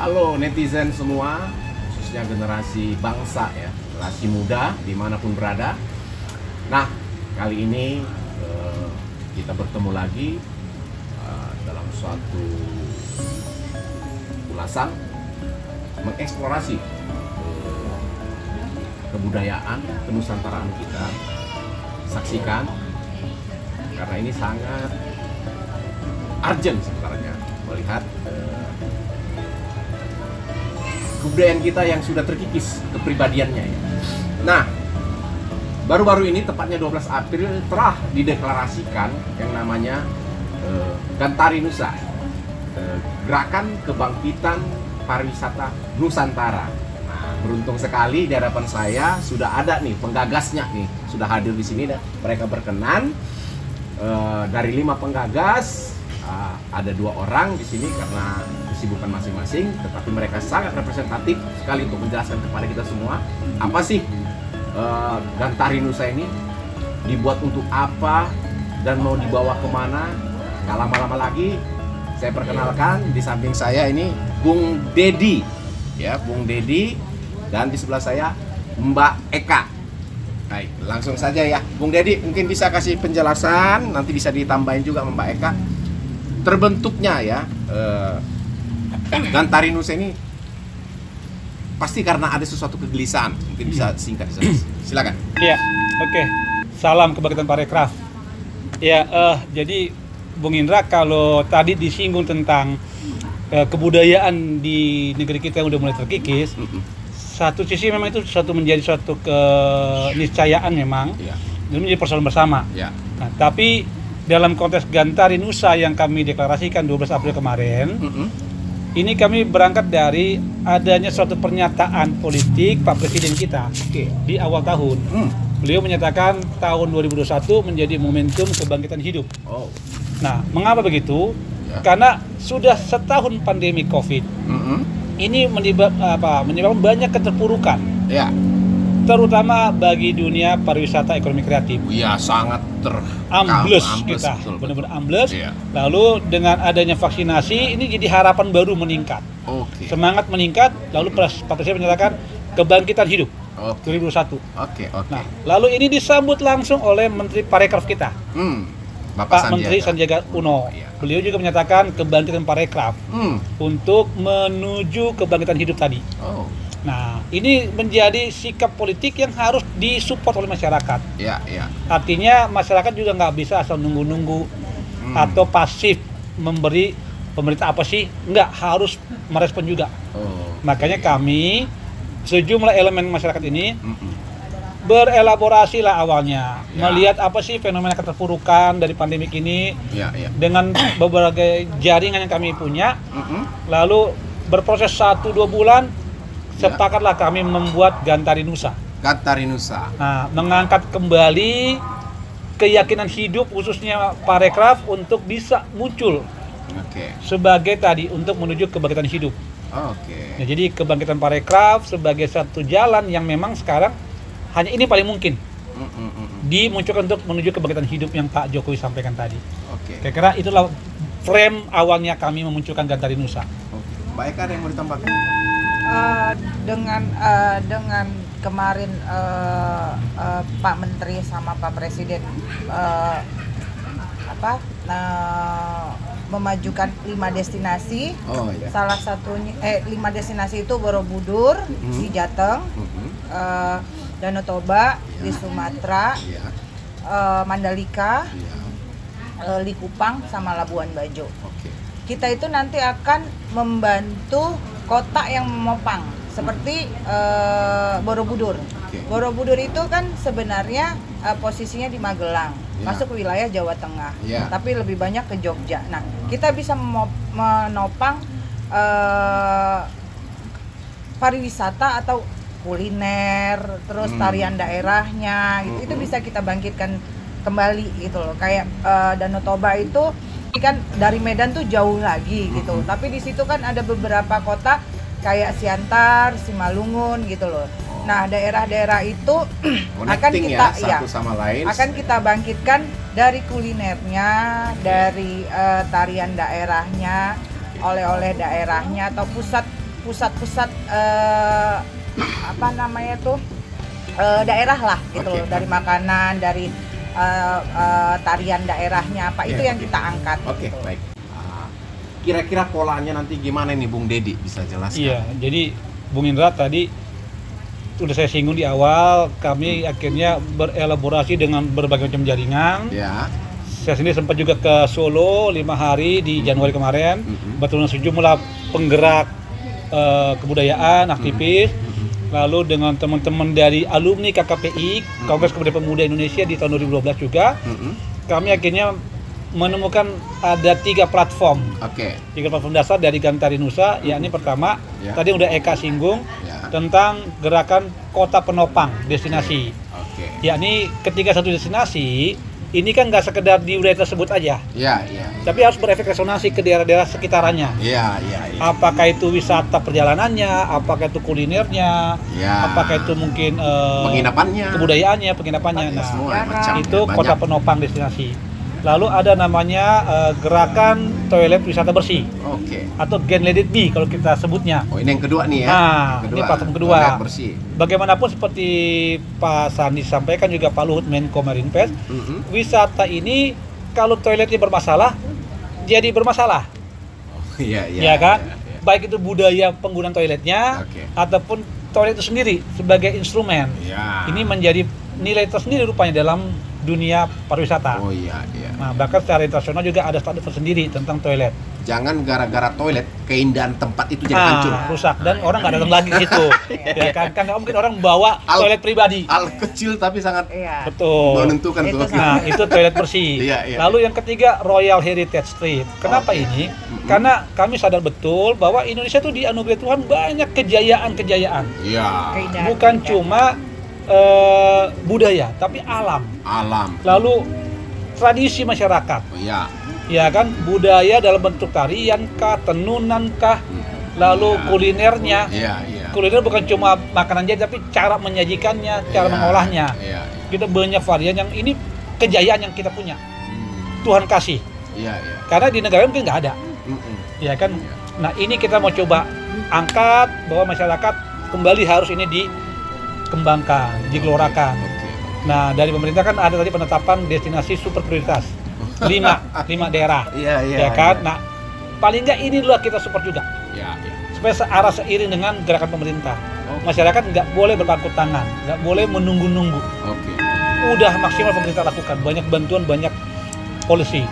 Halo netizen semua, khususnya generasi bangsa ya, generasi muda dimanapun berada. Nah, kali ini kita bertemu lagi dalam suatu ulasan mengeksplorasi kebudayaan kenusantaraan kita. Saksikan, karena ini sangat urgent sebenarnya melihat kebudayaan kita yang sudah terkikis kepribadiannya ya. Nah, baru-baru ini tepatnya 12 April telah dideklarasikan yang namanya Gantari Nusa, Gerakan Kebangkitan Pariwisata Nusantara. Nah, beruntung sekali di hadapan saya sudah ada nih penggagasnya nih, sudah hadir di sini dan mereka berkenan. Dari 5 penggagas ada 2 orang di sini karena kesibukan masing-masing, tetapi mereka sangat representatif sekali untuk menjelaskan kepada kita semua apa sih Gantari Nusa ini, dibuat untuk apa dan mau dibawa kemana. Nggak lama-lama lagi saya perkenalkan, di samping saya ini Bung Dedi ya, Bung Dedi, dan di sebelah saya Mbak Eka. Baik, langsung saja ya Bung Dedi, mungkin bisa kasih penjelasan, nanti bisa ditambahin juga Mbak Eka terbentuknya ya Gantari Nusa ini. Pasti karena ada sesuatu kegelisahan, mungkin bisa singkat silakan. Iya, oke. Salam kebangkitan Parekraf. Ya, jadi Bung Indra, kalau tadi disinggung tentang kebudayaan di negeri kita yang udah mulai terkikis, satu sisi memang itu menjadi suatu keniscayaan memang, itu menjadi persoalan bersama. Ya. Nah, tapi dalam konteks Gantari Nusa yang kami deklarasikan 12 April kemarin, ini kami berangkat dari adanya suatu pernyataan politik Pak Presiden kita di awal tahun. Beliau menyatakan tahun 2021 menjadi momentum kebangkitan hidup. Nah, mengapa begitu? Karena sudah setahun pandemi COVID. Ini menyebabkan banyak keterpurukan. Terutama bagi dunia pariwisata ekonomi kreatif. Iya, sangat ambles kita, benar-benar ambles. Lalu dengan adanya vaksinasi ini jadi harapan baru meningkat. Semangat meningkat, lalu Pak Presiden menyatakan kebangkitan hidup 2021. Nah, lalu ini disambut langsung oleh Menteri Parekraf kita, Pak Menteri Sandiaga Uno. Beliau juga menyatakan kebangkitan Parekraf untuk menuju kebangkitan hidup tadi. Nah, ini menjadi sikap politik yang harus disupport oleh masyarakat. Artinya masyarakat juga nggak bisa asal nunggu-nunggu atau pasif memberi pemerintah apa sih, nggak, harus merespon juga. Makanya kami sejumlah elemen masyarakat ini berelaborasi lah awalnya, melihat apa sih fenomena keterpurukan dari pandemik ini dengan beberapa jaringan yang kami punya. Lalu berproses 1-2 bulan, sepakatlah kami membuat Gantari Nusa. Nah, mengangkat kembali keyakinan hidup khususnya Parekraf untuk bisa muncul sebagai tadi untuk menuju kebangkitan hidup. Nah, jadi kebangkitan Parekraf sebagai satu jalan yang memang sekarang hanya ini paling mungkin dimunculkan untuk menuju kebangkitan hidup yang Pak Jokowi sampaikan tadi. Kira-kira itulah frame awalnya kami memunculkan Gantari Nusa. Mbak Eka, ada yang mau ditambahkan? Dengan kemarin Pak Menteri sama Pak Presiden memajukan 5 destinasi. Salah satunya 5 destinasi itu Borobudur di Jateng, Danau Toba di Sumatera, Mandalika, Likupang sama Labuan Bajo. Kita itu nanti akan membantu kota yang memopang seperti Borobudur. Borobudur itu kan sebenarnya posisinya di Magelang, masuk ke wilayah Jawa Tengah, tapi lebih banyak ke Jogja. Nah, kita bisa menopang pariwisata atau kuliner, terus tarian daerahnya, itu bisa kita bangkitkan kembali gitu loh. Kayak Danau Toba itu kan dari Medan tuh jauh lagi gitu, tapi di situ kan ada beberapa kota kayak Siantar, Simalungun gitu loh. Nah, daerah-daerah itu akan kita satu sama lain, akan kita bangkitkan dari kulinernya, dari tarian daerahnya, oleh-oleh daerahnya, atau pusat pusat-pusat apa namanya tuh daerah lah gitu Oke. loh, dari makanan, dari tarian daerahnya apa itu Iya, yang oke. kita angkat. Oke, gitu. baik. Kira-kira polanya nanti gimana nih Bung Dedi, bisa jelaskan? Iya, jadi Bung Indra tadi udah saya singgung di awal, kami akhirnya berelaborasi dengan berbagai macam jaringan. Ya. Saya sendiri sempat juga ke Solo 5 hari di Januari kemarin, bertemu sejumlah penggerak kebudayaan, aktivis, lalu dengan teman-teman dari alumni KKPI, Kongres Kebudayaan Pemuda Indonesia di tahun 2012 juga, kami akhirnya menemukan ada 3 platform. Oke. 3 platform dasar dari Gantari Nusa, yakni pertama, Ya. tadi udah Eka singgung, Ya. tentang gerakan kota penopang destinasi. Oke. Yakni ketika satu destinasi, ini kan nggak sekedar di wilayah tersebut aja, Iya, iya. tapi harus berefek resonansi ke daerah-daerah sekitarannya. Iya, iya, iya. Apakah itu wisata perjalanannya, apakah itu kulinernya, Ya. apakah itu mungkin Penginapannya. kebudayaannya, penginapannya. Ya, Nah, semua sejarah. macam. itu Ya, kota banyak. penopang destinasi. Lalu ada namanya gerakan toilet wisata bersih Oke. atau Gen Let It Be kalau kita sebutnya. Oh, ini yang kedua nih ya. Nah, Yang ini platform kedua. Toilet bersih. Bagaimanapun seperti Pak Sandi sampaikan juga Pak Luhut Menko Marinvest, wisata ini kalau toiletnya bermasalah, jadi bermasalah, Oh, iya, iya. ya kan? iya, iya. Baik itu budaya penggunaan toiletnya, Oke. ataupun toilet itu sendiri sebagai instrumen. Iya. Ini menjadi nilai tersendiri rupanya dalam dunia pariwisata. Oh iya, iya. Nah, bahkan secara internasional juga ada standar tersendiri tentang toilet. Jangan gara-gara toilet keindahan tempat itu jadi hancur. Rusak dan orang nggak datang lagi ke situ. Ya kan nggak mungkin orang bawa toilet pribadi. Hal kecil tapi sangat Iya. Betul. menentukan Itu tuh. sama. Nah, itu toilet bersih. Iya, iya. Lalu yang ketiga, Royal Heritage Trip. Kenapa Oke. ini? Karena kami sadar betul bahwa Indonesia itu dianugerahi Tuhan banyak kejayaan-kejayaan. Iya. Keindahan. Bukan cuma budaya, tapi alam. Alam. Lalu tradisi masyarakat. Oh, iya. Ya kan, budaya dalam bentuk tarian kah, tenunan kah, lalu kulinernya. Iya, iya. Kuliner bukan cuma makanan jadi, tapi cara menyajikannya, cara Iya, mengolahnya. Iya. Kita banyak varian yang ini kejayaan yang kita punya. Tuhan kasih. Iya, iya. Karena di negara mungkin nggak ada, ya kan? Nah, ini kita mau coba angkat bahwa masyarakat kembali harus ini dikembangkan, digelorakan. Oke. Nah, dari pemerintah kan ada tadi penetapan destinasi super prioritas 5 daerah, Iya, iya. ya kan? Iya. Nah, paling nggak ini dulu kita support juga Iya, iya. supaya searah seiring dengan gerakan pemerintah. Masyarakat nggak boleh berpangku tangan, nggak boleh menunggu-nunggu. Oke. Udah maksimal pemerintah lakukan, banyak bantuan, banyak polisi.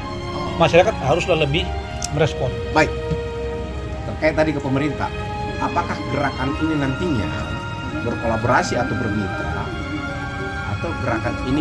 Masyarakat haruslah lebih merespon. Baik. Terkait tadi ke pemerintah, apakah gerakan ini nantinya berkolaborasi atau bermitra atau gerakan ini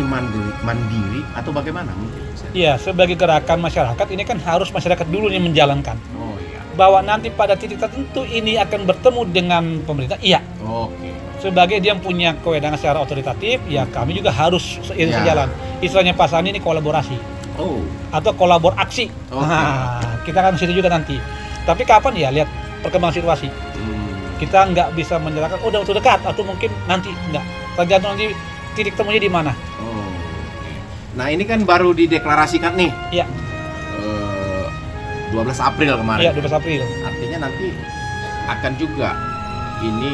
mandiri atau bagaimana mungkin? Iya, sebagai gerakan masyarakat ini kan harus masyarakat dulu yang menjalankan. Oh iya. Bahwa nanti pada titik tertentu ini akan bertemu dengan pemerintah, iya. Oke. Sebagai dia punya kewenangan secara otoritatif, ya kami juga harus seiring Ya. sejalan. Istilahnya Pak Sandi ini kolaborasi Oh. atau kolabor aksi. Oke. Nah, kita akan situ juga nanti. Tapi kapan ya, lihat perkembangan situasi. Kita nggak bisa menyatakan, oh udah waktu dekat atau mungkin nanti nggak. Tergantung nanti titik temunya di mana. Oh. Oke. Nah ini kan baru dideklarasikan nih. Iya. 12 April kemarin. Iya, 12 April. Artinya nanti akan juga ini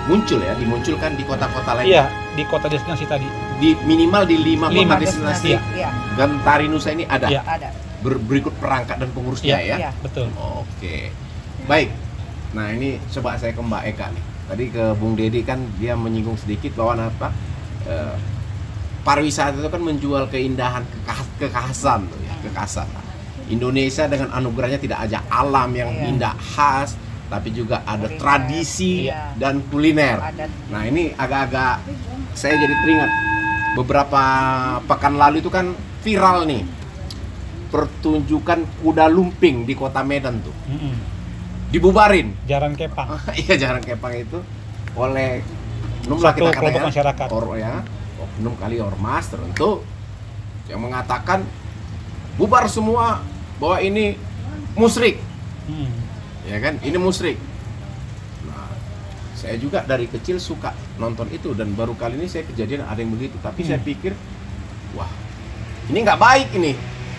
muncul ya, dimunculkan di kota-kota lain. Iya, di kota destinasi tadi. Di minimal di 5 Lima kota destinasi. Iya. Iya, Gantari Nusa ini ada. Iya. ada. Berikut perangkat dan pengurusnya ya. Iya. Betul. Oke. Baik. Nah, ini coba saya ke Mbak Eka nih. Tadi ke Bung Dedi kan dia menyinggung sedikit bahwa apa? Pariwisata itu kan menjual keindahan, kekhasan tuh ya, kekhasan. Indonesia dengan anugerahnya tidak aja alam yang Iya. indah khas, tapi juga ada Kuliner. tradisi Iya. dan kuliner. Adat. Nah, ini agak-agak saya jadi teringat beberapa pekan lalu itu kan viral nih pertunjukan kuda lumping di kota Medan tuh. Dibubarin. Jarang kepang. Iya, jarang kepang itu oleh oknum Satu kita kelompok katakan, masyarakat. oknum kali ormas tertentu yang mengatakan bubar semua bahwa ini musyrik, ya kan? Ini musyrik. Nah, saya juga dari kecil suka nonton itu dan baru kali ini saya kejadian ada yang begitu. Tapi saya pikir, wah, ini nggak baik ini.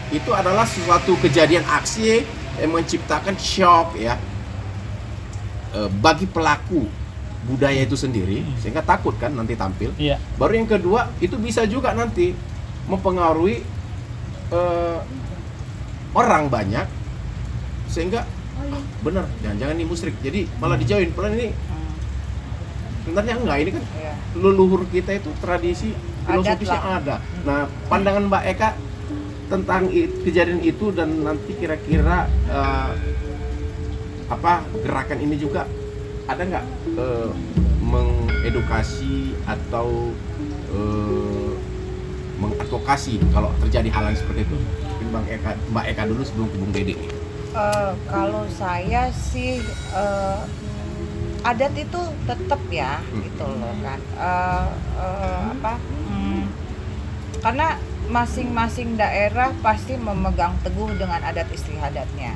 Itu adalah suatu kejadian aksi yang menciptakan shock ya. bagi pelaku budaya itu sendiri, sehingga takut kan nanti tampil. Iya. Baru yang kedua, itu bisa juga nanti mempengaruhi orang banyak, sehingga bener, jangan-jangan ini musyrik, jadi malah dijauhin. Padahal ini sebenarnya enggak, ini kan Iya. leluhur kita itu tradisi filosofisnya Adat lah. ada. Nah, pandangan Mbak Eka tentang kejadian itu, dan nanti kira-kira gerakan ini juga ada nggak mengedukasi atau mengadvokasi kalau terjadi hal yang seperti itu? Mungkin Mbak Eka dulu sebelum ke Bung Dede. Kalau saya sih adat itu tetap ya, gitu loh kan. Karena masing-masing daerah pasti memegang teguh dengan adat istiadatnya.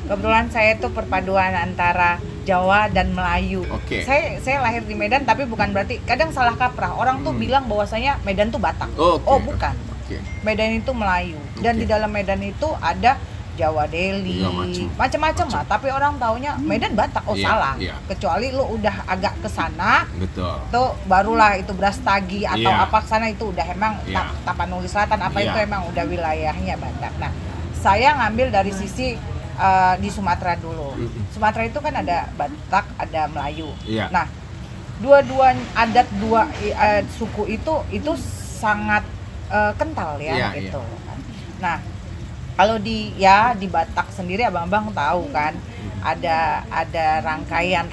Kebetulan saya itu perpaduan antara Jawa dan Melayu. Oke. Saya lahir di Medan, tapi bukan berarti, kadang salah kaprah. Orang tuh bilang bahwasanya Medan tuh Batak. Oke. Oh, bukan. Oke. Medan itu Melayu. Dan Oke. di dalam Medan itu ada Jawa Deli, Iya, macam-macam lah. Tapi orang taunya Medan Batak. Oh, Iya, salah. iya. Kecuali lu udah agak ke sana, Betul. tuh barulah itu Brastagi atau Iya. apa sana, itu udah emang Iya. Tapanuli Selatan apa Iya. itu emang udah wilayahnya Batak. Nah, saya ngambil dari sisi di Sumatera dulu. Sumatera itu kan ada Batak, ada Melayu. Iya. Nah, dua-dua adat suku itu sangat kental ya, Iya, gitu. Nah, kalau di Batak sendiri abang-abang tahu kan, ada rangkaian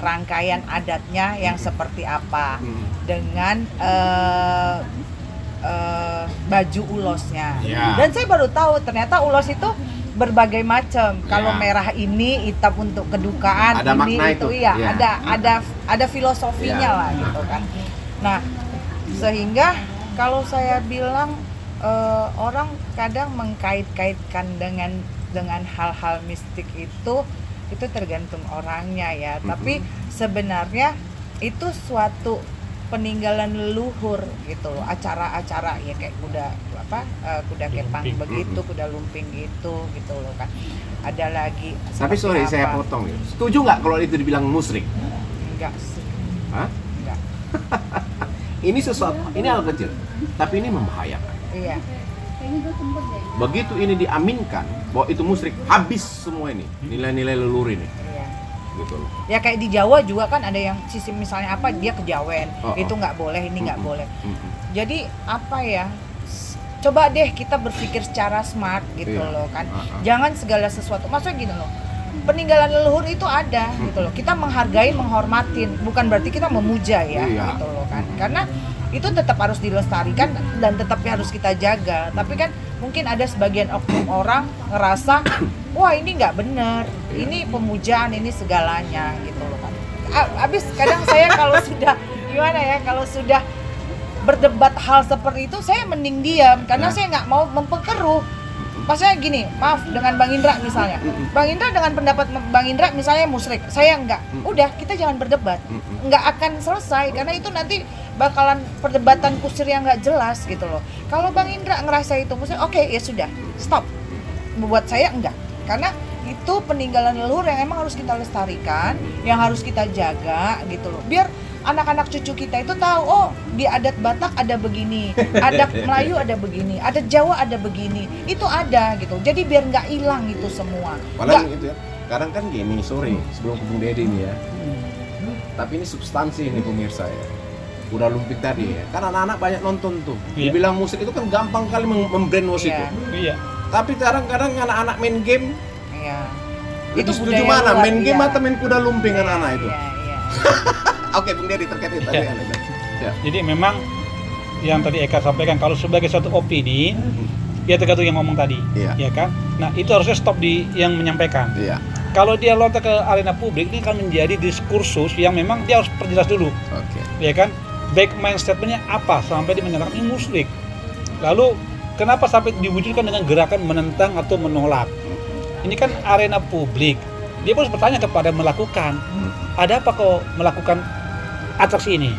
adatnya yang seperti apa, dengan baju ulosnya. Ya. Dan saya baru tahu ternyata ulos itu berbagai macam. Kalau Ya. merah ini hitam untuk kedukaan, Ada ini makna itu itu. iya, Ya. ada filosofinya Ya. lah gitu kan. Nah, sehingga kalau saya bilang orang kadang mengkait-kaitkan dengan hal-hal mistik itu tergantung orangnya ya. Tapi sebenarnya itu suatu peninggalan leluhur gitu loh, acara-acara ya kayak kuda kepang Lumping. begitu, kuda lumping gitu loh kan. Ada lagi. Tapi sorry, seperti saya apa? potong nih. Setuju nggak kalau itu dibilang musyrik? Enggak sih. Hah? Enggak. Ini sesuatu, ini hal kecil, tapi ini membahayakan. Iya. Begitu ini diaminkan bahwa itu musyrik, habis semua ini nilai-nilai leluhur ini, Iya. gitu loh. Ya kayak di Jawa juga kan ada yang sisi misalnya apa dia kejawen, Oh, itu oh. nggak boleh, ini nggak Mm-mm. boleh. Mm-mm. Jadi apa ya? Coba deh kita berpikir secara smart gitu Iya. loh kan. Ah. Jangan segala sesuatu. Maksudnya gini loh. Peninggalan leluhur itu ada gitu loh. Kita menghargai, menghormatin, bukan berarti kita memuja ya, Iya. gitu loh kan. Karena itu tetap harus dilestarikan dan tetap harus kita jaga. Tapi kan mungkin ada sebagian oknum orang ngerasa, wah ini nggak bener, ini pemujaan, ini segalanya gitu loh kan. Abis kadang saya kalau sudah gimana ya, kalau sudah berdebat hal seperti itu, saya mending diam karena Nah. saya nggak mau memperkeruh. Maksudnya gini, maaf dengan Bang Indra misalnya, Bang Indra dengan pendapat Bang Indra misalnya musyrik, saya enggak. Udah, kita jangan berdebat, nggak akan selesai karena itu nanti bakalan perdebatan kusir yang nggak jelas gitu loh. Kalau Bang Indra ngerasa itu musyrik, oke ya sudah, stop. Buat saya enggak, karena itu peninggalan leluhur yang emang harus kita lestarikan, yang harus kita jaga gitu loh. Biar anak-anak cucu kita itu tahu, oh di adat Batak ada begini, adat Melayu ada begini, adat Jawa ada begini, itu ada gitu. Jadi biar nggak hilang itu semua. Padahal Nggak- gitu ya. Kadang kan gini, sorry, sebelum ke Bung Dede nih ya. Tapi ini substansi ini pemirsa ya. Udah lumpik tadi ya. Kan anak-anak banyak nonton tuh. Iya. Dibilang musik itu kan gampang kali membrainwash Iya. itu. Iya. Tapi kadang-kadang anak-anak main game, Iya. itu setuju budaya mana? luar, Main game iya. atau main kuda lumping anak-anak itu? Iya, iya. Oke, Bung Dede terkait itu tadi. Iya. Ya. Jadi memang yang tadi Eka sampaikan, kalau sebagai suatu opini, ya tergantung yang ngomong tadi, Iya. ya kan? Nah itu harusnya stop di yang menyampaikan. Iya. Kalau dia lontar ke arena publik, ini kan menjadi diskursus yang memang dia harus perjelas dulu, Oke. ya kan? Baik main statementnya apa sampai dia menyatakan ini musyrik. Lalu kenapa sampai diwujudkan dengan gerakan menentang atau menolak? Ini kan arena publik. Dia harus bertanya kepada melakukan. Ada apa kok melakukan atraksi ini?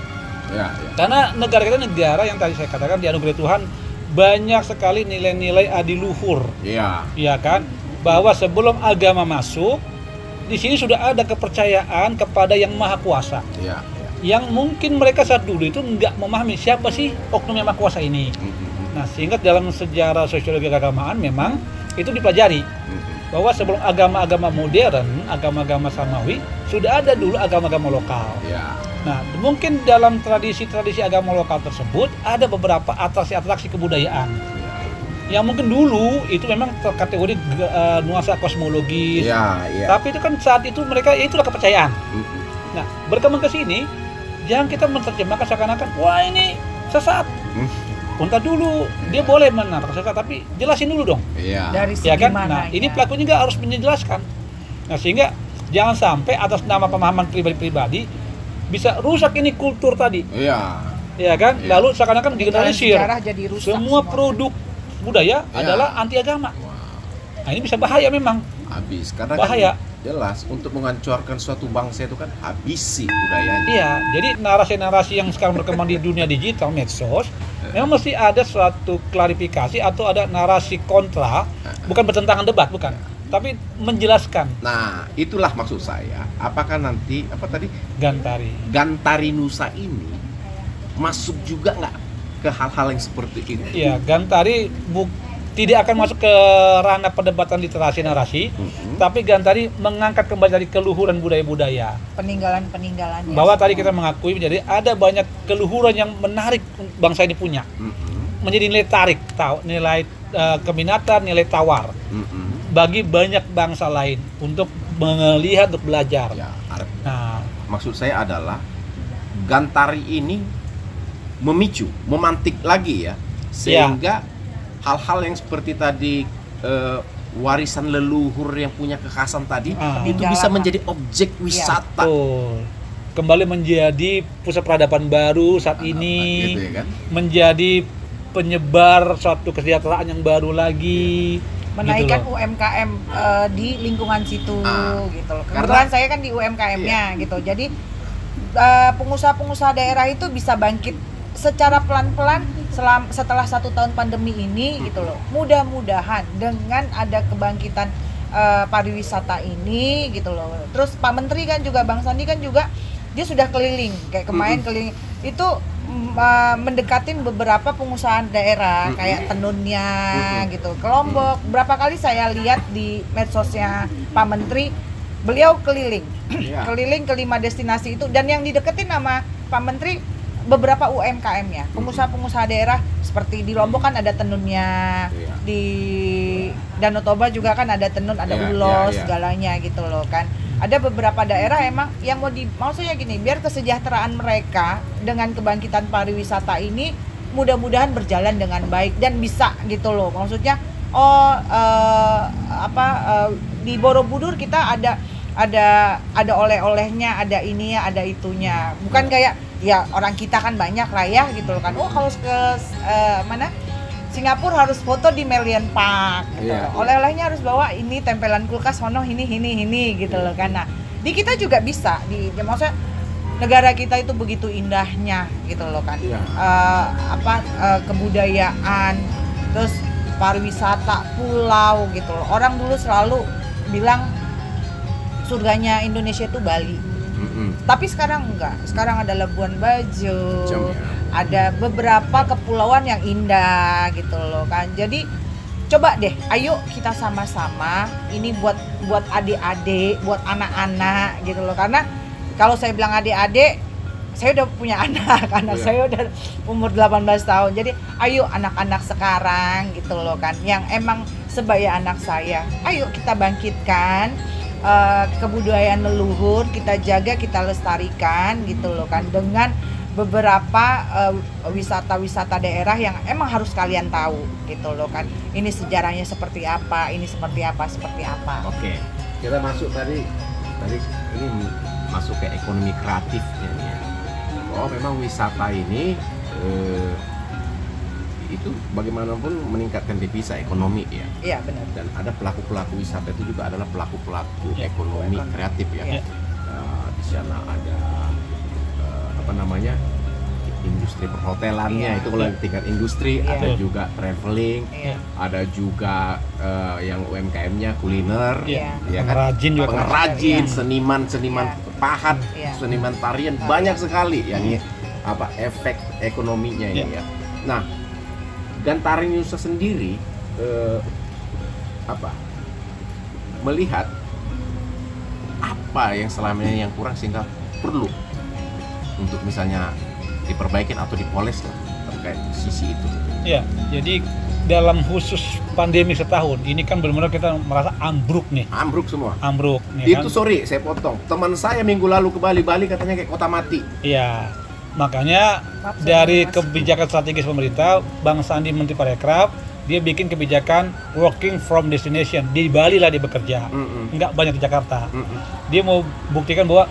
Ya, ya. Karena negara kita negara yang tadi saya katakan dianugerahi Tuhan banyak sekali nilai-nilai adiluhur, Iya. ya kan? Bahwa sebelum agama masuk, di sini sudah ada kepercayaan kepada yang maha kuasa. Iya. Yang mungkin mereka saat dulu itu nggak memahami siapa sih oknum yang maha kuasa ini. Nah, sehingga dalam sejarah sosiologi keagamaan memang itu dipelajari bahwa sebelum agama-agama modern, agama-agama samawi, sudah ada dulu agama-agama lokal. Iya. Nah, mungkin dalam tradisi-tradisi agama lokal tersebut ada beberapa atraksi-atraksi kebudayaan yang mungkin dulu itu memang terkategori nuansa kosmologis. Iya. Tapi itu kan saat itu mereka itulah kepercayaan. Nah, berkembang ke sini, jangan kita menerjemahkan seakan-akan wah ini sesat. Untar dulu, dia boleh menarikkan sesat, tapi jelasin dulu dong. Iya. Dari segi Ya kan? mananya. Nah, ini pelakunya juga harus menjelaskan. Nah, sehingga jangan sampai atas nama pemahaman pribadi-pribadi bisa rusak ini kultur tadi. Iya. Ya kan? Iya. Lalu seakan-akan digeneralisir. Sejarah jadi rusak Semua produk budaya Iya. adalah anti agama. Nah, ini bisa bahaya memang. Habis karena Bahaya. kan jelas untuk menghancurkan suatu bangsa itu kan habisi budayanya. Iya, jadi narasi-narasi yang sekarang berkembang di dunia digital, medsos, memang mesti ada suatu klarifikasi atau ada narasi kontra, bukan bertentangan debat, bukan, tapi menjelaskan. Nah, itulah maksud saya. Apakah nanti Gantari Nusa ini masuk juga nggak ke hal-hal yang seperti ini? Iya, Gantari tidak akan masuk ke ranah perdebatan literasi narasi, tapi Gantari mengangkat kembali dari keluhuran budaya-budaya. Peninggalan-peninggalannya. Bahwa tadi kita mengakui jadi ada banyak keluhuran yang menarik bangsa ini punya. Menjadi nilai tarik, nilai keminatan, nilai tawar bagi banyak bangsa lain untuk melihat, untuk belajar. Ya, Nah, maksud saya adalah Gantari ini memantik lagi ya, sehingga hal-hal yang seperti tadi warisan leluhur yang punya kekhasan tadi itu bisa menjadi objek wisata. Betul. Kembali menjadi pusat peradaban baru saat ini, gitu ya kan? menjadi penyebar suatu kesejahteraan yang baru lagi. Menaikkan gitu loh. UMKM di lingkungan situ gitu loh. Karena- Kebetulan saya kan di UMKM-nya gitu. Jadi pengusaha-pengusaha daerah itu bisa bangkit secara pelan-pelan setelah 1 tahun pandemi ini gitu loh. Mudah-mudahan dengan ada kebangkitan pariwisata ini gitu loh. Terus Pak Menteri kan juga, Bang Sandi kan juga dia sudah keliling kayak kemarin keliling itu mendekatin beberapa pengusaha daerah kayak Tenunnya gitu, ke Lombok. Berapa kali saya lihat di medsosnya Pak Menteri, beliau keliling keliling ke 5 destinasi itu, dan yang dideketin sama Pak Menteri beberapa UMKM-nya, pengusaha-pengusaha daerah seperti di Lombok kan ada Tenunnya, di Danau Toba juga kan ada tenun, ada ulos segalanya gitu loh kan. Ada beberapa daerah emang yang maksudnya gini, biar kesejahteraan mereka dengan kebangkitan pariwisata ini mudah-mudahan berjalan dengan baik dan bisa gitu loh. Maksudnya di Borobudur kita ada oleh-olehnya, ada ini, ada itunya. Bukan kayak ya orang kita kan banyak lah ya gitu loh kan. Kalau ke Singapura harus foto di Merlion Park gitu. Oleh-olehnya harus bawa ini tempelan kulkas sono ini gitu loh kan. Nah, di kita juga bisa maksudnya negara kita itu begitu indahnya gitu loh kan. Kebudayaan, terus pariwisata, pulau gitu loh. Orang dulu selalu bilang surganya Indonesia itu Bali. Tapi sekarang enggak. Sekarang ada Labuan Bajo, ada beberapa kepulauan yang indah gitu loh kan. Jadi coba deh, ayo kita sama-sama ini buat adik-adik, buat anak-anak gitu loh. Karena kalau saya bilang adik-adik, saya udah punya anak saya udah umur 18 tahun. Jadi ayo anak-anak sekarang gitu loh kan, yang emang sebaya anak saya, ayo kita bangkitkan kebudayaan leluhur, kita jaga, kita lestarikan gitu loh kan, dengan beberapa wisata-wisata daerah yang emang harus kalian tahu gitu loh kan. Ini sejarahnya seperti apa, ini seperti apa. Oke, kita masuk tadi ini masuk ke ekonomi kreatifnya nih ya. Oh, memang wisata ini itu bagaimanapun meningkatkan devisa ekonomi ya. Iya benar. Dan ada pelaku-pelaku wisata itu juga adalah pelaku-pelaku ekonomi kreatif ya. Iya. Di sana ada industri perhotelannya, Iya. itu kalau tingkat industri, Iya. ada juga traveling, Iya. ada juga yang UMKM-nya kuliner, Iya. ya kan? Pengrajin juga. Pengrajin, Iya. seniman pahat, Iya. seniman tarian, Tarian. banyak sekali yang ini efek ekonominya ini Iya. ya. Nah, Gantari Nusa sendiri melihat apa yang selama ini yang kurang sehingga perlu untuk misalnya diperbaikin atau dipoles lah terkait sisi itu. Ya, jadi dalam khusus pandemi setahun ini kan benar-benar kita merasa ambruk nih, Ambruk semua. ambruk. Ya Itu kan? sorry, saya potong. Teman saya minggu lalu ke Bali katanya kayak kota mati. Iya, makanya Maaf, saya dari masuk. kebijakan strategis pemerintah, Bang Sandi Menteri Parekraf, dia bikin kebijakan working from destination. Di Bali lah dia bekerja, Mm-mm. nggak banyak di Jakarta. Mm-mm. Dia mau buktikan bahwa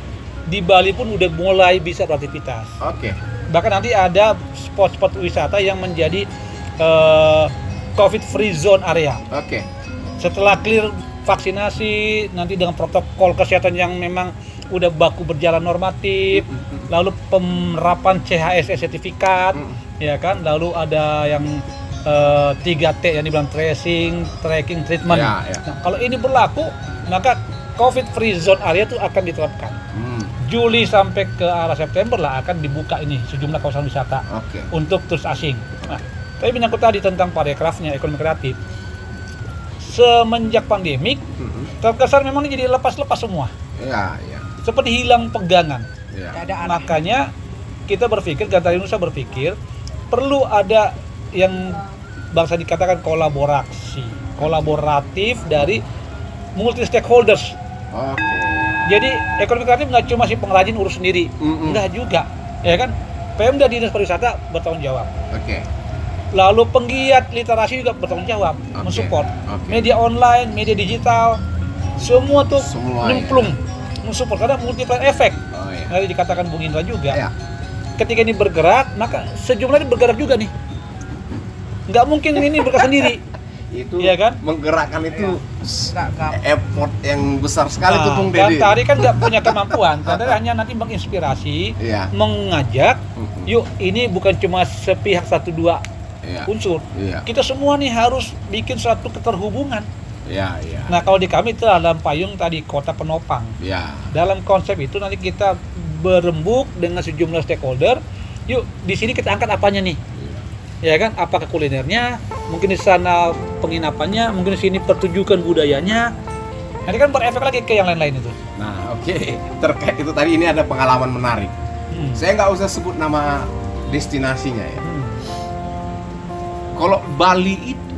di Bali pun udah mulai bisa beraktivitas. Oke. Bahkan nanti ada spot-spot wisata yang menjadi COVID free zone area. Oke. Setelah clear vaksinasi, nanti dengan protokol kesehatan yang memang udah baku berjalan normatif, lalu penerapan CHSE sertifikat, ya kan, lalu ada yang 3T yang dibilang tracing, tracking, treatment. Ya, ya. Nah, kalau ini berlaku, maka COVID free zone area itu akan diterapkan. Juli sampai ke arah September lah akan dibuka ini sejumlah kawasan wisata Oke. untuk turis asing. Nah, tapi menyangkut tadi tentang parekrafnya, ekonomi kreatif. Semenjak pandemik, terkesan memang ini jadi lepas-lepas semua. Ya, ya. Seperti hilang pegangan. Ya. Nggak ada arah. Makanya kita berpikir, Gantari Nusa berpikir, perlu ada yang bangsa dikatakan kolaboratif dari multi stakeholders. Oke. Jadi ekonomi kreatif nggak cuma si pengrajin urus sendiri, nggak juga, ya kan? Pemda Dinas Pariwisata bertanggung jawab. Oke. Lalu penggiat literasi juga bertanggung jawab, mensupport. Oke. Media online, media digital, semua tuh Semua, nyemplung, mensupport karena multiplier efek. Oh ya. Tadi dikatakan Bung Indra juga. Ya. Ketika ini bergerak, maka sejumlah ini bergerak juga nih. Nggak mungkin ini bergerak sendiri. Itu Iya kan? menggerakkan itu Nggak. effort yang besar sekali tuh Bung Dedi. Gantari kan nggak punya kemampuan, Gantari hanya nanti menginspirasi, Iya. mengajak. Yuk, ini bukan cuma sepihak satu dua Iya. unsur. Iya. Kita semua nih harus bikin suatu keterhubungan. Iya, iya. Nah, kalau di kami itu dalam payung tadi kota penopang. Ya. Dalam konsep itu nanti kita berembuk dengan sejumlah stakeholder. Yuk, di sini kita angkat apanya nih? Ya kan? Apakah kulinernya? Mungkin di sana penginapannya, mungkin di sini pertunjukan budayanya. Nanti kan berefek lagi ke yang lain-lain itu. Nah, oke. Terkait itu tadi ini ada pengalaman menarik. Saya nggak usah sebut nama destinasinya ya. Kalau Bali itu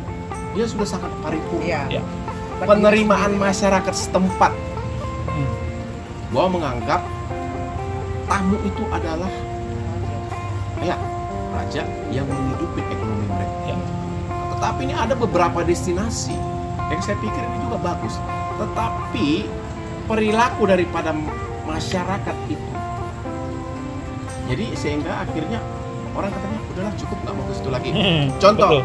dia sudah sangat paripurna. Iya. Ya. Penerimaan masyarakat setempat bahwa menganggap tamu itu adalah ya raja yang menghidupi ekonomi mereka. Ya. Tetapi ini ada beberapa destinasi yang saya pikir ini juga bagus. Tetapi perilaku daripada masyarakat itu, jadi sehingga akhirnya orang katanya udahlah cukup, nggak mau ke situ lagi. Contoh, Betul.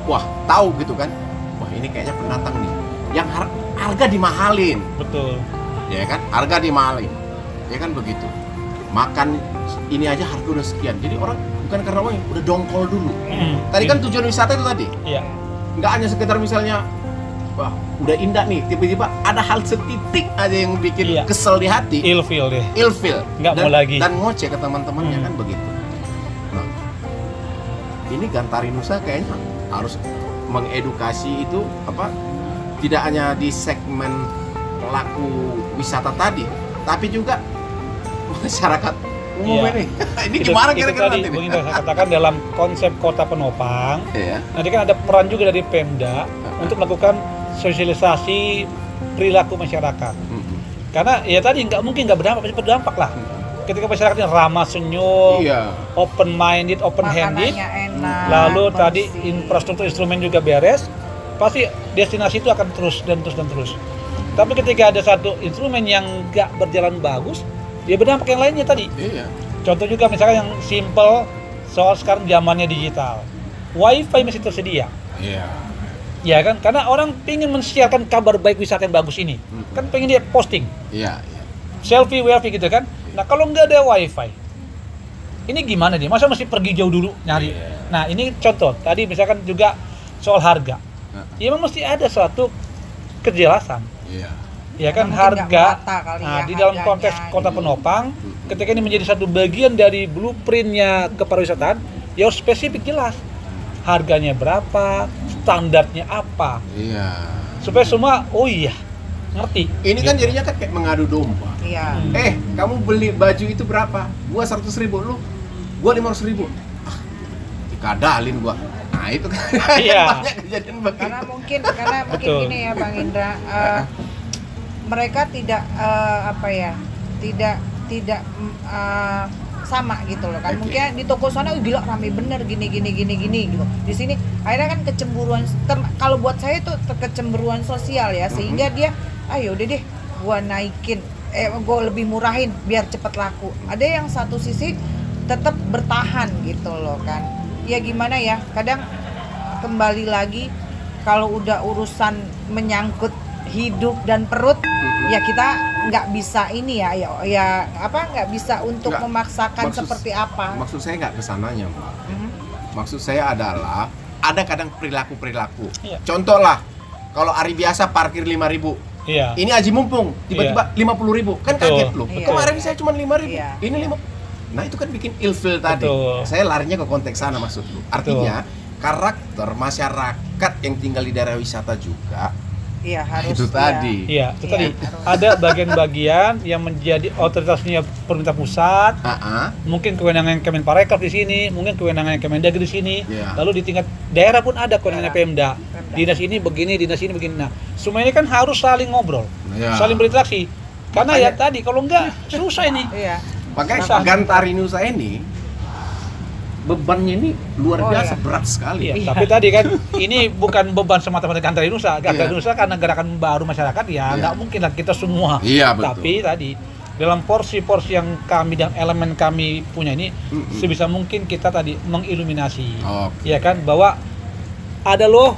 wah tahu gitu kan, wah ini kayaknya pendatang nih, yang harga dimahalin, Betul. ya kan, harga dimahalin, ya kan begitu. Makan ini aja harga udah sekian, jadi orang bukan karena uang, udah dongkol dulu. Tadi kan tujuan wisata itu tadi, Iya. nggak hanya sekedar misalnya, wah udah indah nih, tiba-tiba ada hal setitik aja yang bikin Iya. kesel di hati, Ilfil deh. ilfil, Nggak mau lagi. dan ngoceh ke teman-temannya kan begitu. Nah, ini Gantari Nusa kayaknya harus mengedukasi itu tidak hanya di segmen pelaku wisata tadi, tapi juga masyarakat umum Iya. ini. Ini gimana kira-kira tadi nanti Bung nih? Indra saya katakan dalam konsep kota penopang. Iya. Nanti kan ada peran juga dari Pemda untuk melakukan sosialisasi perilaku masyarakat. Karena ya tadi nggak mungkin nggak berdampak, pasti berdampak lah. Ketika masyarakatnya ramah, senyum, Iya. open minded, open handed, Makanannya enak. lalu tadi bersih. infrastruktur instrumen juga beres, pasti destinasi itu akan terus dan terus dan terus. Tapi ketika ada satu instrumen yang nggak berjalan bagus, dia berdampak yang lainnya tadi. Iya. Contoh juga misalnya yang simple, soal sekarang zamannya digital, WiFi masih tersedia. Iya. Ya kan, karena orang pengen men-sharekan kabar baik wisata yang bagus ini, kan pengen dia posting, Iya. selfie, gitu kan. Nah kalau nggak ada WiFi, ini gimana nih? Masa mesti pergi jauh dulu nyari? Nah, ini contoh. Tadi misalkan juga soal harga. Ya memang mesti ada suatu kejelasan. Iya. Ya kan, Karena mungkin nggak harga. merata kali Nah, ya di dalam harganya, konteks kota gitu. penopang, ketika ini menjadi satu bagian dari blueprintnya kepariwisataan, ya harus spesifik jelas. Harganya berapa, standarnya apa, Iya. supaya semua ngerti. Ini kan jadinya kan kayak mengadu domba. Iya. Kamu beli baju itu berapa? Gua 100.000, lu? Gua 500.000. Ah, dikadalin gua. Nah, itu kan Iya. banyak kejadian begitu. Karena mungkin Betul. gini ya Bang Indra, mereka tidak tidak sama gitu loh kan. Oke. Mungkin di toko sana gila rame bener gini gitu. Di sini akhirnya kan kecemburuan kalau buat saya itu kecemburuan sosial ya, sehingga dia ayo udah deh gua naikin gua lebih murahin biar cepet laku. Ada yang satu sisi tetap bertahan gitu loh kan. Ya gimana ya, kadang kembali lagi kalau udah urusan menyangkut hidup dan perut, ya kita nggak bisa ini nggak bisa untuk Nggak. memaksakan Maksud- seperti apa. Maksud saya nggak kesananya, Mbak. Mhm. Maksud saya adalah ada kadang perilaku. Iya. Contoh lah, kalau hari biasa parkir 5.000. Iya. Ini aji mumpung, tiba-tiba 50.000. Kan Betul. kaget loh. Iya. Kemarin saya cuma 5.000. Iya. Ini 5. Nah, itu kan bikin ilfil tadi. Betul. Saya larinya ke konteks sana maksudku. Artinya, karakter masyarakat yang tinggal di daerah wisata juga Iya harus. itu tadi. Iya, itu Iya, tadi harus. ada bagian-bagian yang menjadi otoritasnya pemerintah pusat, mungkin kewenangan Kemenparekraf di sini, mungkin kewenangan Kemendagri di sini, Iya. lalu di tingkat daerah pun ada kewenangannya Pemda. Pemda. Dinas ini begini, dinas ini begini. Nah, semua ini kan harus saling ngobrol, Iya. saling berinteraksi. Karena ya Makanya- tadi kalau enggak susah ini. Iya. Makanya Susah. Gantarinusa ini bebannya ini luar Oh, biasa iya. berat sekali. Iya, Iya. tapi tadi kan ini bukan beban semata-mata Gantarinusa. Iya. Gantarinusa karena gerakan baru masyarakat ya Iya. nggak mungkin lah kita semua. Iya, betul. Tapi tadi dalam porsi-porsi yang kami dan elemen kami punya ini Mm-mm. sebisa mungkin kita tadi mengiluminasi. Oke. Ya kan, bahwa ada loh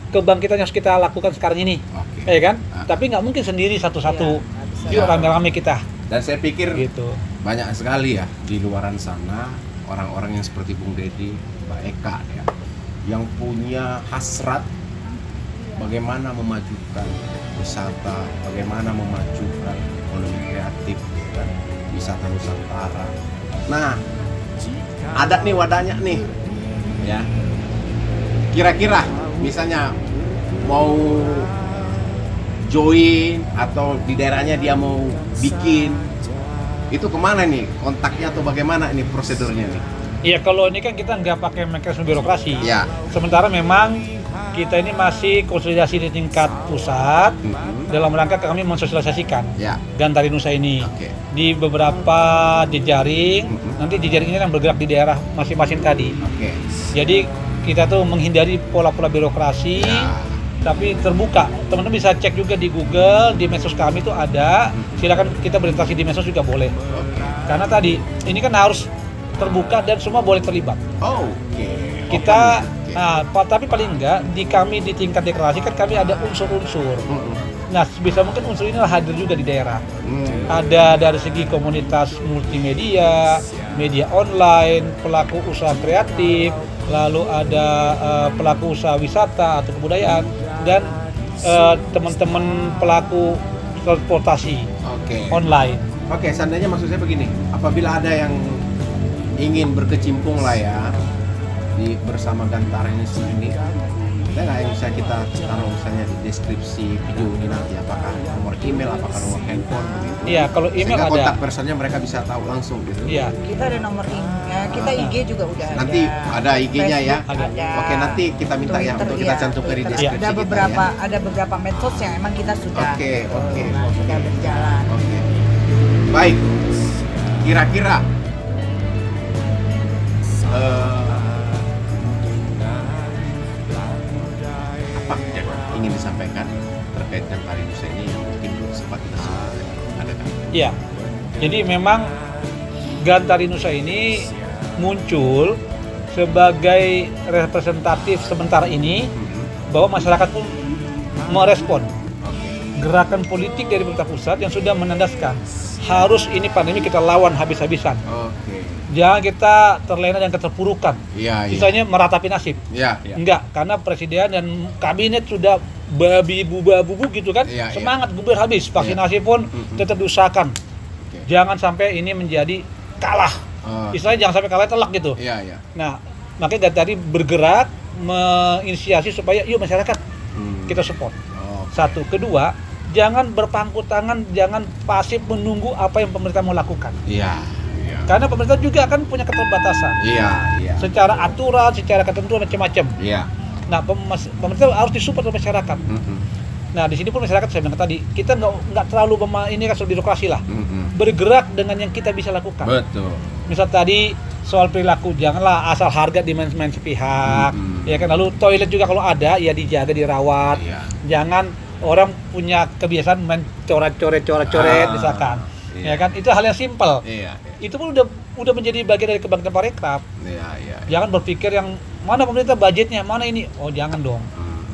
kebangkitan yang harus kita lakukan sekarang ini. Oke. Ya kan? Ah. Tapi nggak mungkin sendiri satu-satu. Iya, nggak bisa. Yuk Iya. rame-rame kita Dan saya pikir gitu. banyak sekali ya di luaran sana orang-orang yang seperti Bung Deddy, Mbak Eka ya, yang punya hasrat bagaimana memajukan wisata, bagaimana memajukan ekonomi kreatif dan wisata Nusantara. Nah, ada nih wadahnya nih, ya. Kira-kira misalnya mau join atau di daerahnya dia mau bikin, itu kemana nih kontaknya atau bagaimana ini prosedurnya nih? Iya, kalau ini kan kita nggak pakai mekanisme birokrasi. Ya. Sementara memang kita ini masih konsolidasi di tingkat pusat dalam rangka kami mensosialisasikan Ya. Gantarinusa ini Oke. di beberapa jejaring. Nanti jejaring ini yang bergerak di daerah masing-masing tadi. Oke. Jadi kita tuh menghindari pola-pola birokrasi, Ya. tapi terbuka. Teman-teman bisa cek juga di Google, di medsos kami itu ada. Silakan kita berinteraksi di medsos juga boleh. Oke. Karena tadi ini kan harus terbuka dan semua boleh terlibat. Oke. Kita Oke. tapi paling enggak di kami di tingkat deklarasi kan kami ada unsur-unsur. Nah, sebisa mungkin unsur ini hadir juga di daerah. Ada dari segi komunitas multimedia, media online, pelaku usaha kreatif, lalu ada pelaku usaha wisata atau kebudayaan, dan teman-teman pelaku transportasi Oke. online. Oke, seandainya maksud saya begini, apabila ada yang ingin berkecimpung lah ya bersama Gantarinusa ini, ada nggak yang bisa kita taruh misalnya di deskripsi video ini nanti, apakah nomor email, apakah nomor handphone begitu? Iya, kalau email Sehingga ada. kontak personnya mereka bisa tahu langsung gitu. Iya. Kita ada nomor kita IG juga udah Nanti ada IG-nya ya. Facebook Ada. Oke, nanti kita minta ya Twitter, untuk kita ya, cantumkan di Twitter. deskripsi Ada kita beberapa ya. ada beberapa medsos yang emang kita sudah Oke. sudah berjalan. Oke. Baik. Kira-kira apa yang ingin disampaikan terkait Gantarinusa ini yang mungkin belum sempat kita sebutkan? Ada kan? Iya. Jadi memang Gantarinusa ini muncul sebagai representatif sementara ini bahwa masyarakat pun merespon. Oke. gerakan politik dari pemerintah pusat yang sudah menandaskan harus ini pandemi kita lawan habis-habisan. Oke. Jangan kita terlena dengan keterpurukan. Iya, iya. Misalnya meratapi nasib. Iya, iya. Enggak, karena presiden dan kabinet sudah babi bubu gitu kan. Iya, semangat gubernur habis, vaksinasi pun tetap diusahakan. Oke. Jangan sampai ini menjadi kalah. Istilahnya jangan sampai kalah telak gitu. Iya, iya. Nah, makanya dari tadi bergerak menginisiasi supaya yuk masyarakat kita support. Satu, kedua, jangan berpangku tangan, jangan pasif menunggu apa yang pemerintah mau lakukan. Iya, iya. Karena pemerintah juga kan punya keterbatasan. Iya, iya. Secara aturan, secara ketentuan macam-macam. Iya. Nah, pemerintah harus disupport oleh masyarakat. Nah, di sini pun masyarakat saya bilang tadi, kita nggak terlalu ini kan soal birokrasi lah. Bergerak dengan yang kita bisa lakukan. Betul. Misal tadi soal perilaku, janganlah asal harga dimain-main sepihak. Ya kan, lalu toilet juga kalau ada ya dijaga, dirawat. Iya. Jangan orang punya kebiasaan main coret-coret misalkan. Iya. Ya kan, itu hal yang simpel. Iya, iya. Itu pun udah menjadi bagian dari kebangkitan Parekraf. Iya, iya. Jangan berpikir yang mana pemerintah budgetnya, mana ini. Oh, jangan dong.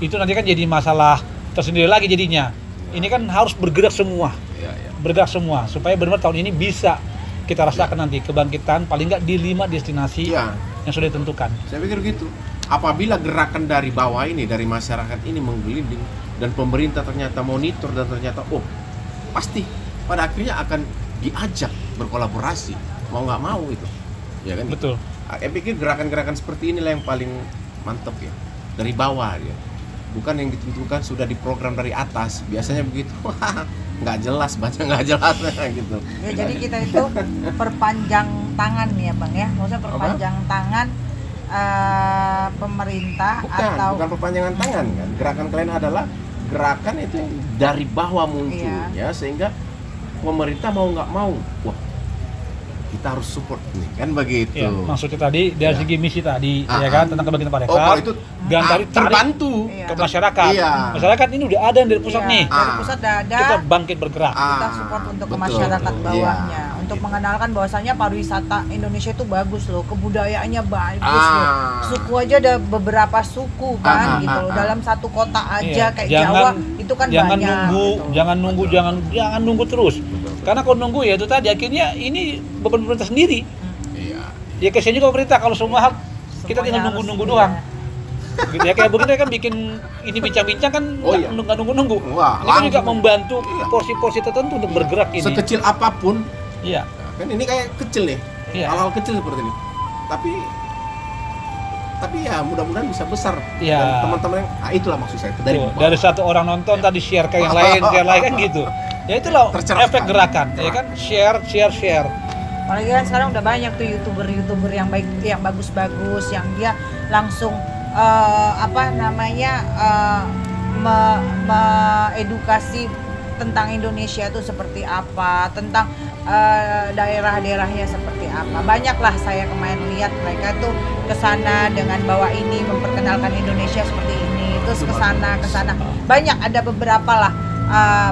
Itu nanti kan jadi masalah tersendiri lagi jadinya. Ini kan harus bergerak semua. Iya, iya. Bergerak semua supaya benar-benar tahun ini bisa kita rasakan nanti kebangkitan paling nggak di 5 destinasi Iya. yang sudah ditentukan. Saya pikir gitu. Apabila gerakan dari bawah ini, dari masyarakat ini menggelinding dan pemerintah ternyata monitor dan ternyata pasti pada akhirnya akan diajak berkolaborasi, mau nggak mau itu, ya kan? Betul. Saya pikir gerakan-gerakan seperti inilah yang paling mantap ya, dari bawah ya, bukan yang ditentukan sudah diprogram dari atas. Biasanya begitu, nggak jelas, baca nggak jelas gitu. Ya, jadi kita itu perpanjang tangan ya Bang ya, maksudnya perpanjang tangan pemerintah bukan perpanjangan tangan kan. Gerakan kalian adalah gerakan itu yang dari bawah munculnya sehingga pemerintah mau nggak mau, wah kita harus support nih kan begitu. Ya, maksudnya tadi dari segi misi tadi ya kan tentang kebangkitan Parekraf. Kalau itu tadi terbantu ke masyarakat. Iya. Masyarakat ini udah ada dari pusat nih. Dari pusat udah ada. Kita bangkit bergerak. Kita support untuk ke masyarakat bawahnya, untuk mengenalkan bahwasanya pariwisata Indonesia itu bagus loh, kebudayaannya bagus loh. Suku aja ada beberapa suku kan gitu loh. Dalam satu kota aja kayak Jawa itu kan jangan banyak. Jangan nunggu terus. Karena kalau nunggu ya itu tadi akhirnya ini beban pemerintah sendiri. Iya. Ya kasihan juga pemerintah kalau semua hal kita tinggal nunggu-nunggu doang. Gitu ya, kayak begini kan bikin ini bincang-bincang kan nggak nunggu-nunggu. Ini kan juga membantu porsi-porsi tertentu untuk bergerak ini. Sekecil apapun. Iya. Kan ini kayak kecil nih. Iya. Hal-hal kecil seperti ini. Tapi ya mudah-mudahan bisa besar. Iya. Dan teman-teman yang itulah maksud saya dari satu orang nonton tadi share ke yang lain, kan gitu. Ya itulah efek gerakan, ya kan share. Apalagi kan sekarang udah banyak tuh youtuber yang baik, yang bagus-bagus, yang dia langsung edukasi tentang Indonesia itu seperti apa, tentang daerah-daerahnya seperti apa. Banyaklah saya kemarin lihat mereka tuh kesana dengan bawa ini memperkenalkan Indonesia seperti ini, terus kesana. Banyak ada beberapa lah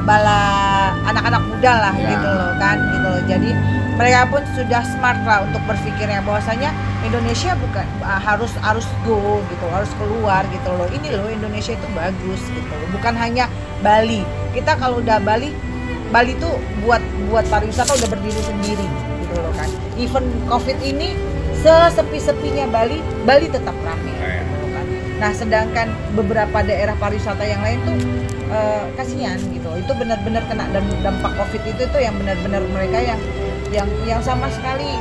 bala anak-anak muda lah gitu loh kan gitu loh. Jadi mereka pun sudah smart lah untuk berpikirnya bahwasanya Indonesia bukan harus go gitu, harus keluar gitu loh. Ini loh Indonesia itu bagus gitu loh. Bukan hanya Bali. Kita kalau udah Bali tuh buat pariwisata udah berdiri sendiri gitu loh kan. Even Covid ini sesepi-sepinya Bali tetap ramai gitu loh kan. Nah, sedangkan beberapa daerah pariwisata yang lain tuh kasihan gitu. Itu benar-benar kena dampak Covid itu yang benar-benar mereka yang sama sekali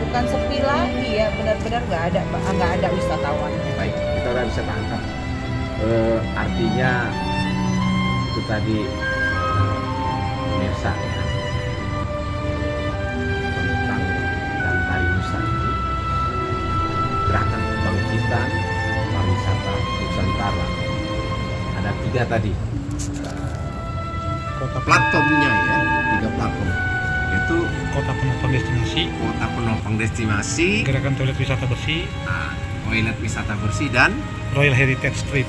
bukan sepi lagi ya, benar-benar nggak ada wisatawan. Baik, kita udah bisa tangkap. Artinya itu tadi pemirsa ya, tentang dan pariwisata, gerakan kebangkitan pariwisata Nusantara. Ada 3 tadi platformnya ya, 3 platform, yaitu kota penopang destinasi, gerakan toilet wisata bersih, dan Royal Heritage Trip.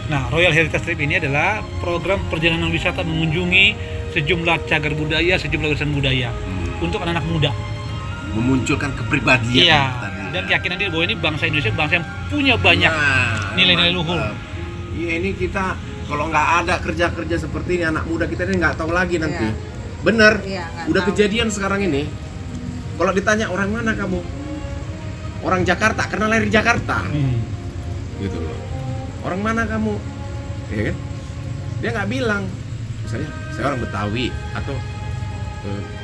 Nah, Royal Heritage Trip ini adalah program perjalanan wisata mengunjungi sejumlah cagar budaya, sejumlah warisan budaya untuk anak-anak muda, memunculkan kepribadian. Iya. Dan keyakinan dia bahwa ini bangsa Indonesia bangsa yang punya banyak nilai-nilai luhur. Iya, ini kita kalau nggak ada kerja-kerja seperti ini, anak muda kita ini nggak tahu lagi nanti. Iya. Bener, Iya, nggak udah tahu. kejadian sekarang ini. Kalau ditanya orang mana kamu, orang Jakarta, karena lahir di Jakarta, gitu loh. Orang mana kamu, ya kan? Dia nggak bilang, misalnya saya orang Betawi atau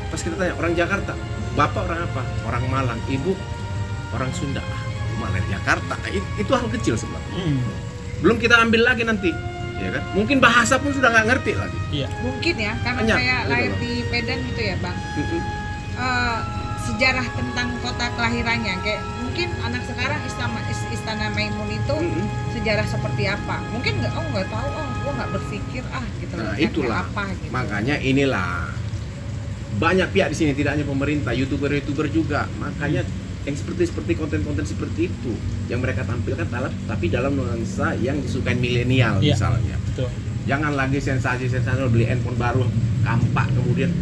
pas kita tanya orang Jakarta, bapak orang apa? Orang Malang, ibu orang Sunda. Cuma lahir Jakarta, itu hal kecil sebenarnya. Belum kita ambil lagi nanti, ya kan? Mungkin bahasa pun sudah nggak ngerti lagi. Iya. Mungkin ya, karena Banyak, saya gitu lahir loh. di Medan gitu ya Bang. Sejarah tentang kota kelahirannya, kayak mungkin anak sekarang Istana Maimun itu sejarah seperti apa? Mungkin nggak tahu, gua nggak berpikir gitu. Nah lihatnya itulah, apa, gitu. makanya inilah banyak pihak di sini, tidak hanya pemerintah, youtuber juga. Makanya yang seperti konten-konten seperti itu yang mereka tampilkan tapi dalam nuansa yang disukai milenial misalnya. Betul. Jangan lagi sensasi beli handphone baru, kampak kemudian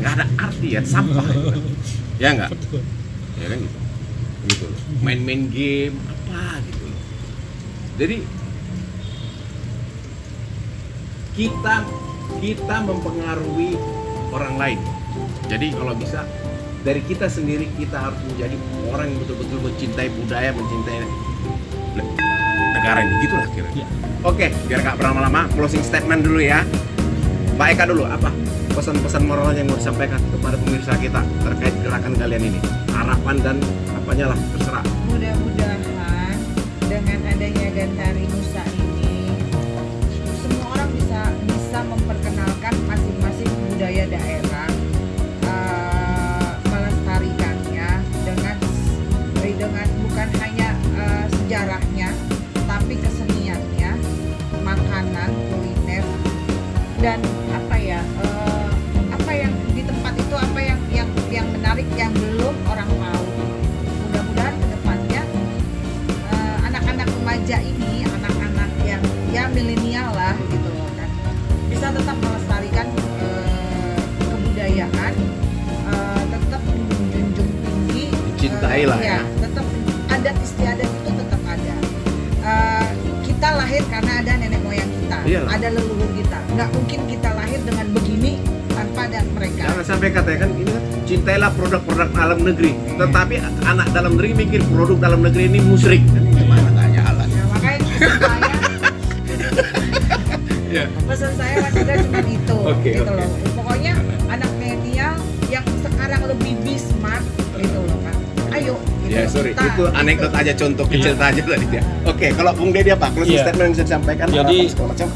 nggak ada arti ya, sampah gitu kan. Ya nggak? Betul. Ya kan gitu loh. Main-main game apa gitu loh. Jadi kita mempengaruhi orang lain. Jadi kalau bisa dari kita sendiri, kita harus menjadi orang yang betul-betul mencintai budaya, mencintai negara ini, gitulah kira-kira. Ya. Oke, biar gak berlama-lama, closing statement dulu ya. Mbak Eka dulu, apa pesan-pesan moral yang mau disampaikan kepada pemirsa kita terkait gerakan kalian ini? Harapan dan apanya lah, terserah. Mudah-mudahan dengan adanya Gantari Nusa ini semua orang bisa memperkenalkan masing-masing budaya daerah, melestarikannya dengan bukan hanya sejarahnya, tapi keseniannya, makanan, kuliner, dan apa yang di tempat itu, yang menarik yang belum orang tahu. Mudah-mudahan kedepannya anak-anak remaja ini, anak-anak yang ya milenial lah gitu loh kan, bisa tetap melestarikan kebudayaan, tetap menjunjung tinggi, Dicintai lah ya. tetap adat istiadat itu tetap ada. Kita lahir karena ada nenek moyang kita, Iyalah. ada leluhur kita. Nggak mungkin kita lahir dengan begini tanpa ada mereka. Jangan sampai katakan ini kan, cintailah produk-produk dalam negeri, tetapi anak dalam negeri mikir produk dalam negeri ini musyrik. Gimana tanya Allah? Nah, makanya pesan saya Mas Indra cuma itu, Oke, gitu oke. loh. Pokoknya anak milenial yang sekarang lebih be smart, gitu loh kan. Ayo, gitu Ya loh, sorry, kita, itu anekdot gitu. aja, contoh kecil aja tadi dia. Oke, kalau Bung Dedi apa? Closing Iya. statement yang bisa disampaikan, Jadi- harapan segala macam.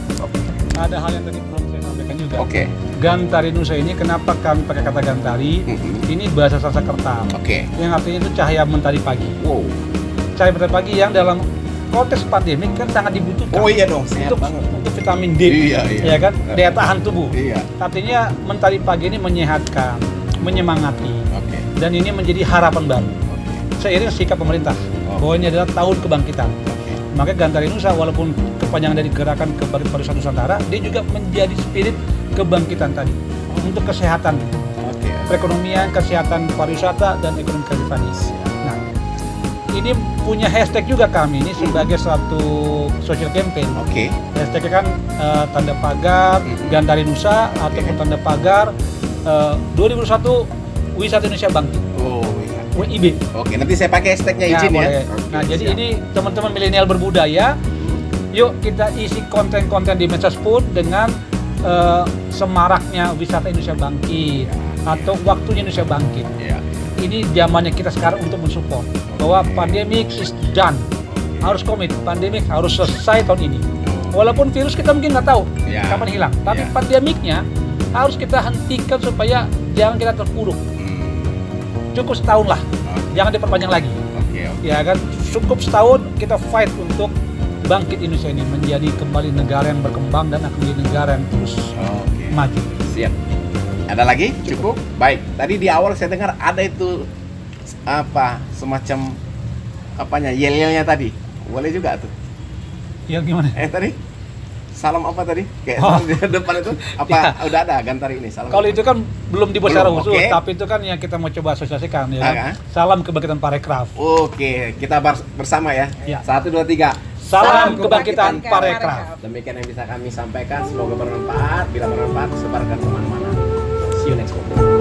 Ada hal yang tadi belum saya sampaikan juga. Oke. Gantari Nusa ini kenapa kami pakai kata Gantari? Ini bahasa Sanskerta. Oke. Yang artinya itu cahaya mentari pagi. Wow. Cahaya mentari pagi yang dalam konteks pandemi kan sangat dibutuhkan. Oh iya dong, sehat untuk banget. untuk vitamin D. Iya, iya. Ya kan? Daya tahan tubuh. Iya. Artinya mentari pagi ini menyehatkan, menyemangati, Oke. dan ini menjadi harapan baru. Oke. Seiring sikap pemerintah bahwa ini adalah tahun kebangkitan. Oke. Maka Gantari Nusa walaupun kepanjangan dari gerakan kebangkitan pariwisata Nusantara, dia juga menjadi spirit kebangkitan tadi untuk kesehatan, Oke. perekonomian, kesehatan pariwisata dan ekonomi kreatif. Nah, ini punya hashtag juga kami ini sebagai suatu social campaign. Oke. Hashtagnya kan tanda pagar Gantari Nusa ataupun tanda pagar 2021 Wisata Indonesia Bangkit, Oh iya. WIB. Oke, nanti saya pakai hashtagnya izin ya. boleh. Oke, Nah, jadi siap. ini teman-teman milenial berbudaya, yuk kita isi konten-konten di medsos pun dengan semaraknya wisata Indonesia Bangkit atau waktunya Indonesia Bangkit. Iya. Ini zamannya kita sekarang untuk mensupport bahwa pandemic is done. Harus komit, pandemik harus selesai tahun ini. Walaupun virus kita mungkin nggak tahu Ya. kapan hilang, tapi Ya. pandemiknya harus kita hentikan supaya jangan kita terpuruk. Cukup setahun lah, jangan diperpanjang lagi. Oke. Oke. Ya kan, cukup setahun kita fight untuk bangkit Indonesia ini menjadi kembali negara yang berkembang dan akan menjadi negara yang terus Oke. maju. Siap. Ada lagi? Cukup? Baik. Tadi di awal saya dengar ada itu apa semacam apanya yel-yelnya tadi. Boleh juga tuh. Ya gimana? Tadi salam apa tadi? Kayak Oh. salam di depan itu apa udah ada Gantari ini salam. Kalau apa? itu kan belum dibuat secara Belum, khusus, oke. tapi itu kan yang kita mau coba asosiasikan ya. kan? Ah, Salam kebangkitan Parekraf. Oke, kita bersama ya. Ya. 1 2 3. Salam kebangkitan Parekraf. Demikian yang bisa kami sampaikan, semoga bermanfaat. Bila bermanfaat, sebarkan kemana-mana. See you next time.